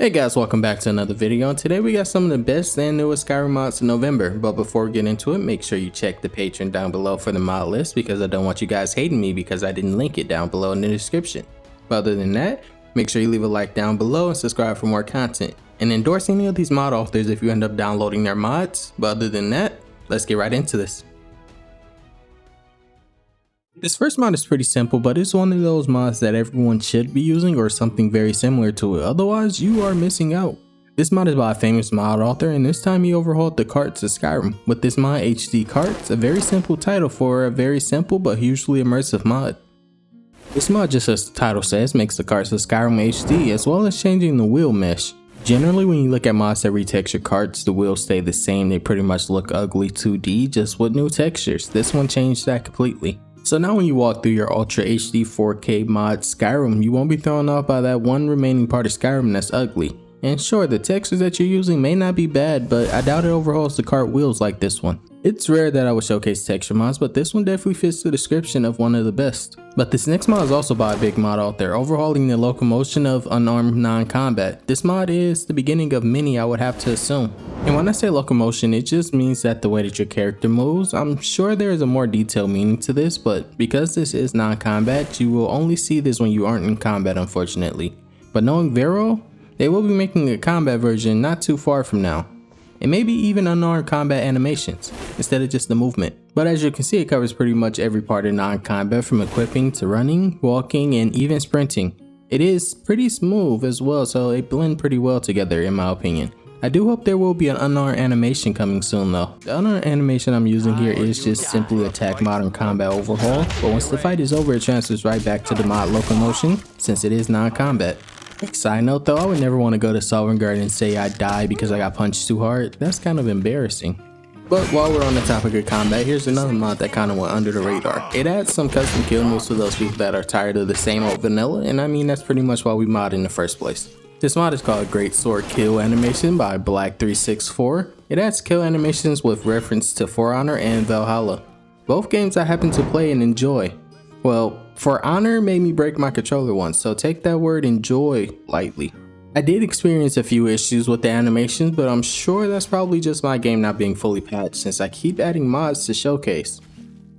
Hey guys, welcome back to another video, and today we got some of the best and newest Skyrim mods in November. But before we get into it, make sure you check the Patreon down below for the mod list, because I don't want you guys hating me because I didn't link it down below in the description. But other than that, make sure you leave a like down below and subscribe for more content. And endorse any of these mod authors if you end up downloading their mods. But other than that, let's get right into this. This first mod is pretty simple, but it's one of those mods that everyone should be using or something very similar to it, otherwise you are missing out. This mod is by a famous mod author, and this time he overhauled the carts of Skyrim with this mod HD Carts, a very simple title for a very simple but hugely immersive mod. This mod, just as the title says, makes the carts of Skyrim HD as well as changing the wheel mesh. Generally when you look at mods that retexture carts, the wheels stay the same, they pretty much look ugly 2D just with new textures. This one changed that completely. So now when you walk through your Ultra HD 4K mod Skyrim, you won't be thrown off by that one remaining part of Skyrim that's ugly. And sure, the textures that you're using may not be bad, but I doubt it overhauls the cart wheels like this one. It's rare that I would showcase texture mods, but this one definitely fits the description of one of the best. But this next mod is also by a big mod out there, overhauling the Locomotion of Unarmed non-combat. This mod is the beginning of many, I would have to assume. And when I say Locomotion, it just means that the way that your character moves. I'm sure there is a more detailed meaning to this, but because this is non-combat, you will only see this when you aren't in combat, unfortunately. But knowing Vero, they will be making a combat version not too far from now. And maybe even unarmed combat animations, instead of just the movement. But as you can see, it covers pretty much every part of non-combat, from equipping to running, walking, and even sprinting. It is pretty smooth as well, so it blends pretty well together in my opinion. I do hope there will be an unarmed animation coming soon though. The unarmed animation I'm using here is just simply attack modern combat overhaul, but once the fight is over it transfers right back to the mod Locomotion since it is non-combat. Side note though, I would never want to go to Redguard and say I died because I got punched too hard. That's kind of embarrassing. But while we're on the topic of combat, here's another mod that kind of went under the radar. It adds some custom kill moves for those people that are tired of the same old vanilla, and I mean that's pretty much why we mod in the first place. This mod is called Greatsword Kill Animation by Black364. It adds kill animations with reference to For Honor and Valhalla. Both games I happen to play and enjoy. Well, For Honor made me break my controller once, so take that word enjoy lightly. I did experience a few issues with the animations, but I'm sure that's probably just my game not being fully patched since I keep adding mods to showcase.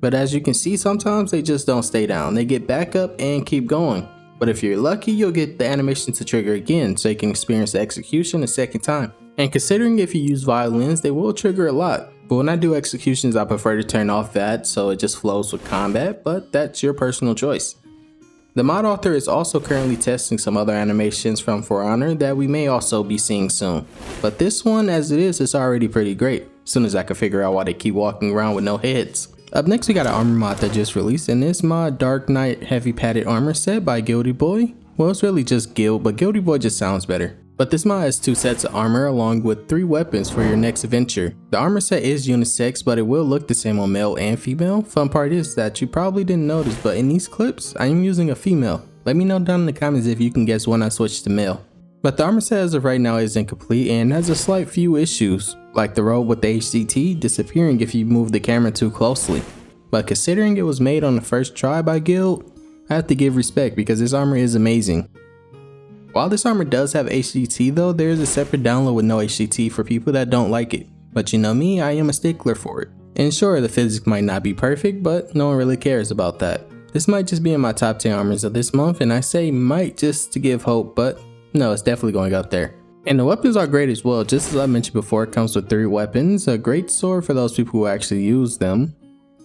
But as you can see, sometimes they just don't stay down, they get back up and keep going. But if you're lucky, you'll get the animation to trigger again so you can experience the execution a second time. And considering if you use violins, they will trigger a lot. But when I do executions, I prefer to turn off that so it just flows with combat, but that's your personal choice. The mod author is also currently testing some other animations from For Honor that we may also be seeing soon. But this one, as it is already pretty great, as soon as I can figure out why they keep walking around with no heads. Up next we got an armor mod that just released, and this mod Dark Knight Heavy Padded Armor Set by Guilty Boy. Well, it's really just Guild, but Guilty Boy just sounds better. But this mod has 2 sets of armor along with 3 weapons for your next adventure. The armor set is unisex, but it will look the same on male and female. Fun part is that you probably didn't notice, but in these clips, I am using a female. Let me know down in the comments if you can guess when I switched to male. But the armor set as of right now is incomplete and has a slight few issues, like the robe with the HDT disappearing if you move the camera too closely. But considering it was made on the first try by Guild, I have to give respect because this armor is amazing. While this armor does have HDT though, there is a separate download with no HDT for people that don't like it. But you know me, I am a stickler for it. And sure, the physics might not be perfect, but no one really cares about that. This might just be in my top 10 armors of this month, and I say might just to give hope, but no, it's definitely going up there. And the weapons are great as well. Just as I mentioned before, it comes with 3 weapons, a great sword for those people who actually use them,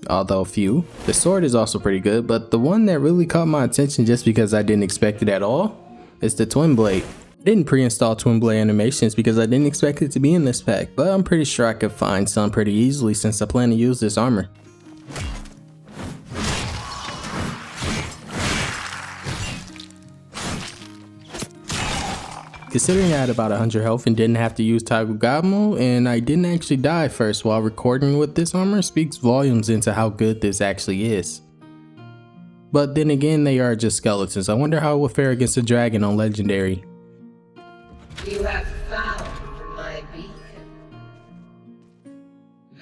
although few. The sword is also pretty good, but the one that really caught my attention just because I didn't expect it at all is the Twin Blade. I didn't pre-install Twin Blade animations because I didn't expect it to be in this pack, but I'm pretty sure I could find some pretty easily since I plan to use this armor. Considering I had about 100 health and didn't have to use Toggle Gobble, and I didn't actually die first while recording with this armor, speaks volumes into how good this actually is. But then again, they are just skeletons. I wonder how it will fare against a dragon on Legendary. You have found my beacon,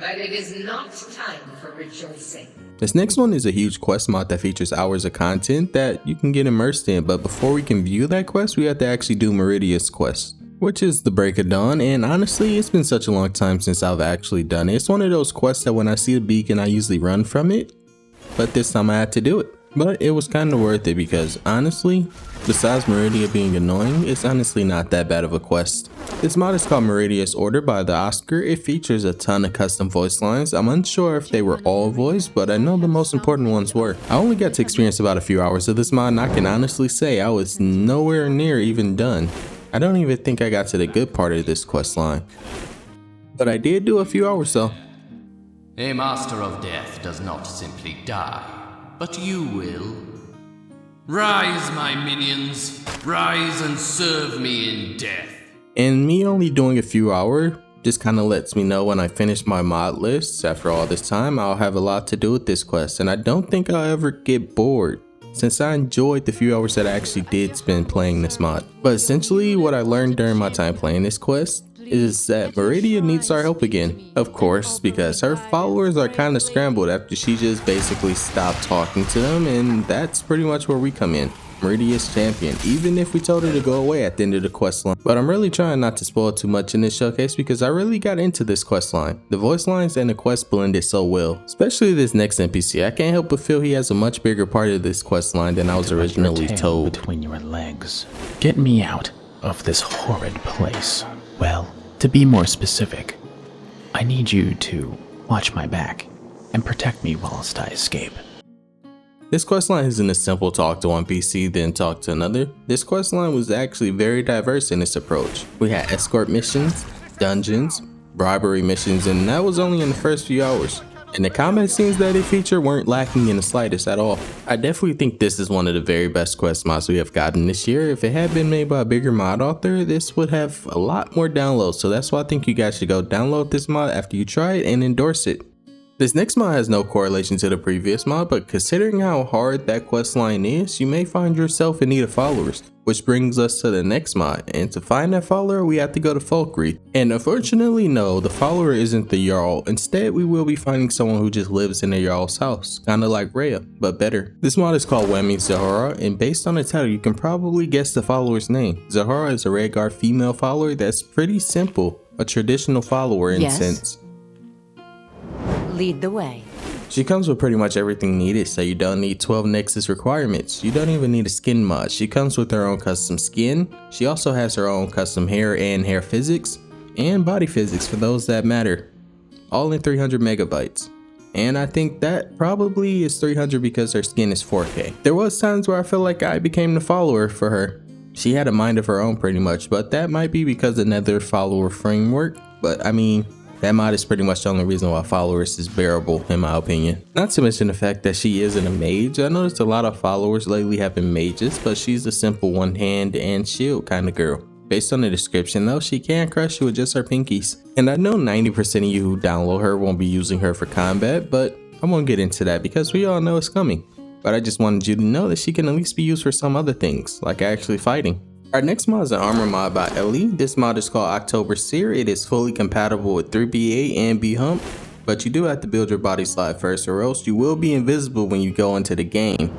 but it is not time for rejoicing. This next one is a huge quest mod that features hours of content that you can get immersed in, but before we can view that quest, we have to actually do Meridia's quest. which is the Break of Dawn, and honestly it's been such a long time since I've actually done it. It's one of those quests that when I see a beacon I usually run from it, but this time I had to do it. But it was kind of worth it because honestly, besides Meridia being annoying, it's honestly not that bad of a quest. This mod is called Meridia's Order by the Oscar. It features a ton of custom voice lines. I'm unsure if they were all voiced, but I know the most important ones were. I only got to experience about a few hours of this mod, and I can honestly say I was nowhere near even done. I don't even think I got to the good part of this quest line. But I did do a few hours though. A master of death does not simply die, but you will. Rise, my minions, rise and serve me in death. And me only doing a few hours just kind of lets me know when I finish my mod lists after all this time, I'll have a lot to do with this quest, and I don't think I'll ever get bored, since I enjoyed the few hours that I actually did spend playing this mod. But essentially what I learned during my time playing this quest is that Meridia needs our help again. Of course, because her followers are kind of scrambled after she just basically stopped talking to them, and that's pretty much where we come in. Meridia's champion, even if we told her to go away at the end of the quest line. But I'm really trying not to spoil too much in this showcase because I really got into this quest line. The voice lines and the quest blended so well, especially this next NPC. I can't help but feel he has a much bigger part of this quest line than I was originally told. Between your legs. Get me out of this horrid place. Well, to be more specific, I need you to watch my back and protect me whilst I escape. This questline isn't a simple talk to one PC then talk to another. This questline was actually very diverse in its approach. We had escort missions, dungeons, bribery missions, and that was only in the first few hours. And the combat scenes that it featured weren't lacking in the slightest at all. I definitely think this is one of the very best quest mods we have gotten this year. If it had been made by a bigger mod author, this would have a lot more downloads. So that's why I think you guys should go download this mod after you try it and endorse it. This next mod has no correlation to the previous mod, but considering how hard that questline is, you may find yourself in need of followers. Which brings us to the next mod, and to find that follower we have to go to Folkreath. And unfortunately no, the follower isn't the Jarl. Instead we will be finding someone who just lives in the Jarl's house, kinda like Rhea, but better. This mod is called Wammy Zhara, and based on the title you can probably guess the follower's name. Zhara is a Redguard female follower that's pretty simple, a traditional follower in a sense. Lead the way. She comes with pretty much everything needed, so you don't need 12 Nexus requirements. You don't even need a skin mod. She comes with her own custom skin. She also has her own custom hair and hair physics, and body physics for those that matter. All in 300 megabytes. And I think that probably is 300 because her skin is 4K. There was times where I feel like I became the follower for her. She had a mind of her own pretty much, but that might be because of another follower framework. But I mean, that mod is pretty much the only reason why followers is bearable in my opinion. Not to mention the fact that she isn't a mage. I noticed a lot of followers lately have been mages, but she's a simple one hand and shield kind of girl. Based on the description though, she can crush you with just her pinkies. And I know 90% of you who download her won't be using her for combat, but I won't get into that because we all know it's coming. But I just wanted you to know that she can at least be used for some other things, like actually fighting. Our next mod is an armor mod by Elle. This mod is called October Seer. It is fully compatible with 3BA and B-Hump, but you do have to build your body slide first or else you will be invisible when you go into the game.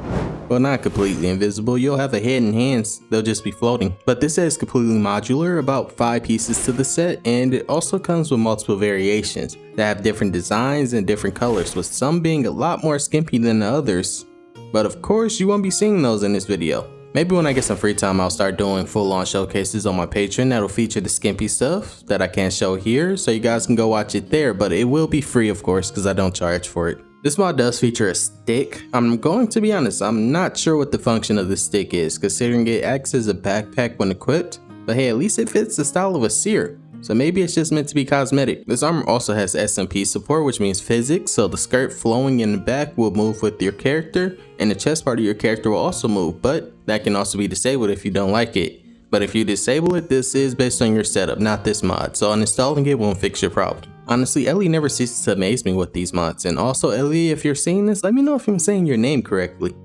Well, not completely invisible, you'll have a head and hands, they'll just be floating. But this set is completely modular, about 5 pieces to the set, and it also comes with multiple variations that have different designs and different colors, with some being a lot more skimpy than the others. But of course, you won't be seeing those in this video. Maybe when I get some free time, I'll start doing full-on showcases on my Patreon that'll feature the skimpy stuff that I can't show here, so you guys can go watch it there, but it will be free of course because I don't charge for it. This mod does feature a stick. I'm going to be honest, I'm not sure what the function of this stick is, considering it acts as a backpack when equipped, but hey, at least it fits the style of a Seer. So maybe it's just meant to be cosmetic. This armor also has SMP support, which means physics, so the skirt flowing in the back will move with your character, and the chest part of your character will also move, but that can also be disabled if you don't like it. But if you disable it, this is based on your setup, not this mod, so uninstalling it won't fix your problem. Honestly, Elle never ceases to amaze me with these mods, and also Elle, if you're seeing this, let me know if I'm saying your name correctly.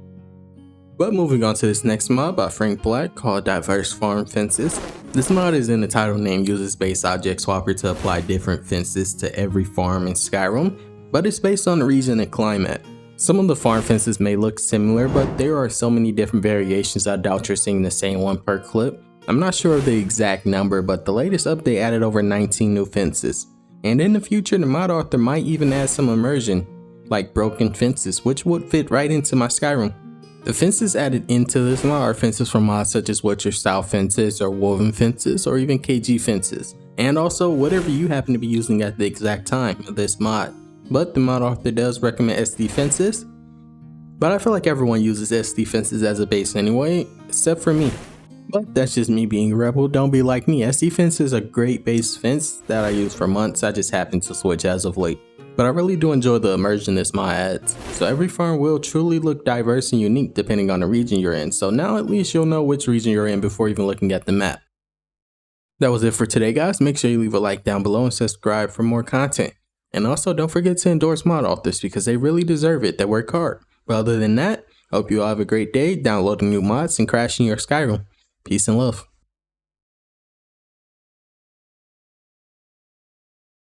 But moving on to this next mod by Frank Black called Diverse Farm Fences. This mod is in the title name, uses base object swapper to apply different fences to every farm in Skyrim, but it's based on the region and climate. Some of the farm fences may look similar, but there are so many different variations I doubt you're seeing the same one per clip. I'm not sure of the exact number, but the latest update added over 19 new fences. And in the future, the mod author might even add some immersion, like broken fences, which would fit right into my Skyrim. The fences added into this mod are fences from mods such as Witcher style fences or woven fences or even KG fences, and also whatever you happen to be using at the exact time of this mod. But the mod author does recommend SD fences, but I feel like everyone uses SD fences as a base anyway, except for me. But that's just me being a rebel, don't be like me. SD fence is a great base fence that I use for months, I just happened to switch as of late. But I really do enjoy the immersion this mod adds, so every farm will truly look diverse and unique depending on the region you're in, so now at least you'll know which region you're in before even looking at the map. That was it for today guys, make sure you leave a like down below and subscribe for more content. And also don't forget to endorse mod authors because they really deserve it, they work hard. But other than that, I hope you all have a great day downloading new mods and crashing your Skyrim. Peace and love.